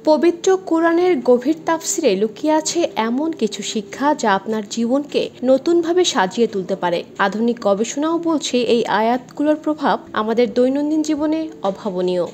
পবিত্র কোরআনের গভীর তাফসিরে লুকিয়ে আছে এমন কিছু শিক্ষা যা আপনার জীবনকে নতুনভাবে সাজিয়ে তুলতে পারে। আধুনিক গবেষণাও বলছে এই আয়াতগুলোর প্রভাব আমাদের দৈনন্দিন জীবনে অভাবনীয়।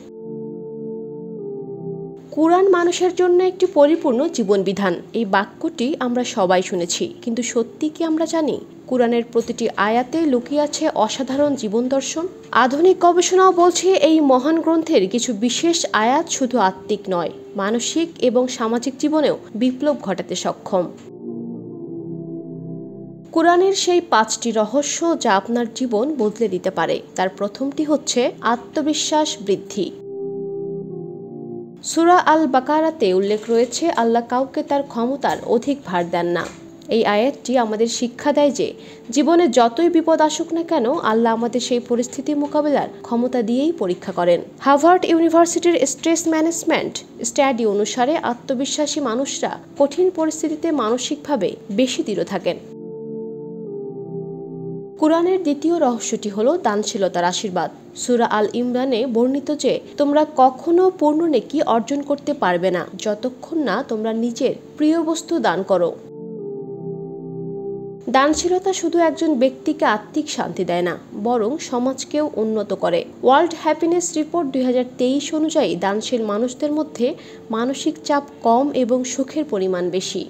কোরআন মানুষের জন্য একটি পরিপূর্ণ জীবনবিধান, এই বাক্যটি আমরা সবাই শুনেছি, কিন্তু সত্যি কি আমরা জানি কোরআনের প্রতিটি আয়াতে লুকিয়ে আছে অসাধারণ জীবন দর্শন? আধুনিক গবেষণাও বলছে এই মহান গ্রন্থের কিছু বিশেষ আয়াত শুধু আত্মিক নয়, মানসিক এবং সামাজিক জীবনেও বিপ্লব ঘটাতে সক্ষম। কোরআনের সেই 5টি রহস্য যা আপনার জীবন বদলে দিতে পারে, তার প্রথমটি হচ্ছে আত্মবিশ্বাস বৃদ্ধি। সূরা আল বাকারাতে উল্লেখ রয়েছে, আল্লাহ কাউকে তার ক্ষমতার অধিক ভার দেন না। এই আয়াতটি আমাদের শিক্ষা দেয় যে জীবনে যতই বিপদ আসুক না কেন, আল্লাহ আমাদের সেই পরিস্থিতি মোকাবেলার ক্ষমতা দিয়েই পরীক্ষা করেন। হার্ভার্ড ইউনিভার্সিটির স্ট্রেস ম্যানেজমেন্ট স্টাডি অনুসারে আত্মবিশ্বাসী মানুষরা কঠিন পরিস্থিতিতে মানসিকভাবে বেশি দৃঢ় থাকেন। কোরআনের দ্বিতীয় রহস্যটি হলো দানশীলতার আশীর্বাদ। সূরা আল ইমরানে বর্ণিত যে তোমরা কখনো পূর্ণ নেকি অর্জন করতে পারবে না যতক্ষণ না তোমরা নিজের প্রিয় বস্তু দান করো। দানশীলতা শুধু একজন ব্যক্তিকে আত্মিক শান্তি দেয় না, বরং সমাজকেও উন্নত করে। ওয়ার্ল্ড হ্যাপিনেস রিপোর্ট 2023 অনুযায়ী দানশীল মানুষদের মধ্যে মানসিক চাপ কম এবং সুখের পরিমাণ বেশি।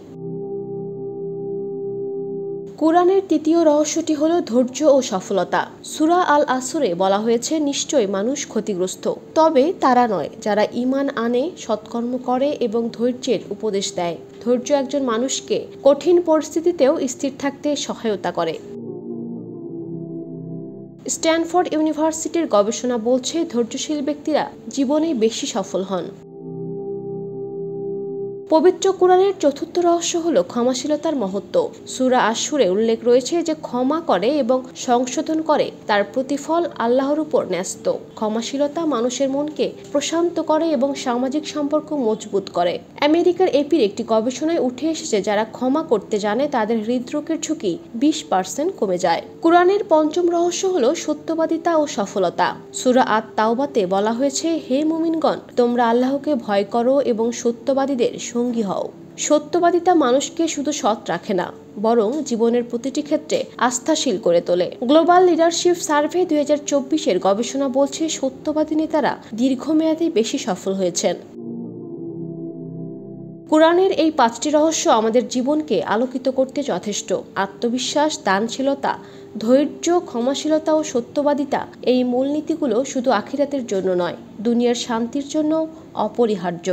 কোরআনের তৃতীয় রহস্যটি হলো ধৈর্য ও সফলতা। সূরা আল আসরে বলা হয়েছে, নিশ্চয়ই মানুষ ক্ষতিগ্রস্ত, তবে তারা নয় যারা ঈমান আনে, সৎকর্ম করে এবং ধৈর্যের উপদেশ দেয়। ধৈর্য একজন মানুষকে কঠিন পরিস্থিতিতেও স্থির থাকতে সহায়তা করে। স্ট্যানফোর্ড ইউনিভার্সিটির গবেষণা বলছে, ধৈর্যশীল ব্যক্তিরা জীবনে বেশি সফল হন। পবিত্র কোরআনের চতুর্থ রহস্য হলো ক্ষমাশীলতার মহত্ব। সূরা আশ-শুরে উল্লেখ রয়েছে যে ক্ষমা করে এবং সংশোধন করে তার প্রতিফল আল্লাহর উপর ন্যস্ত। ক্ষমাশীলতা মানুষের মনকে প্রশান্ত করে এবং সামাজিক সম্পর্ক মজবুত করে। আমেরিকার এপির একটি গবেষণায় উঠে এসেছে, যারা ক্ষমা করতে জানে তাদের হৃদরোগের ঝুঁকি 20% কমে যায়। কোরআনের পঞ্চম রহস্য হলো সত্যবাদিতা ও সফলতা। সূরা আত-তাওবাতে বলা হয়েছে, হে মুমিনগণ, তোমরা আল্লাহকে ভয় করো এবং সত্যবাদীদের সঙ্গী হও। সত্যবাদিতা মানুষকে শুধু সৎ রাখে না, বরং জীবনের প্রতিটি ক্ষেত্রে আস্থাশীল করে তোলে। গ্লোবাল লিডারশিপ সার্ভে 2024-এর গবেষণা বলছে, সত্যবাদী নেতারা দীর্ঘমেয়াদে বেশি সফল হয়েছেন। কোরআনের এই 5টি রহস্য আমাদের জীবনকে আলোকিত করতে যথেষ্ট। আত্মবিশ্বাস, দানশীলতা, ধৈর্য, ক্ষমাশীলতা ও সত্যবাদিতা, এই মূলনীতিগুলো শুধু আখিরাতের জন্য নয়, দুনিয়ার শান্তির জন্য অপরিহার্য।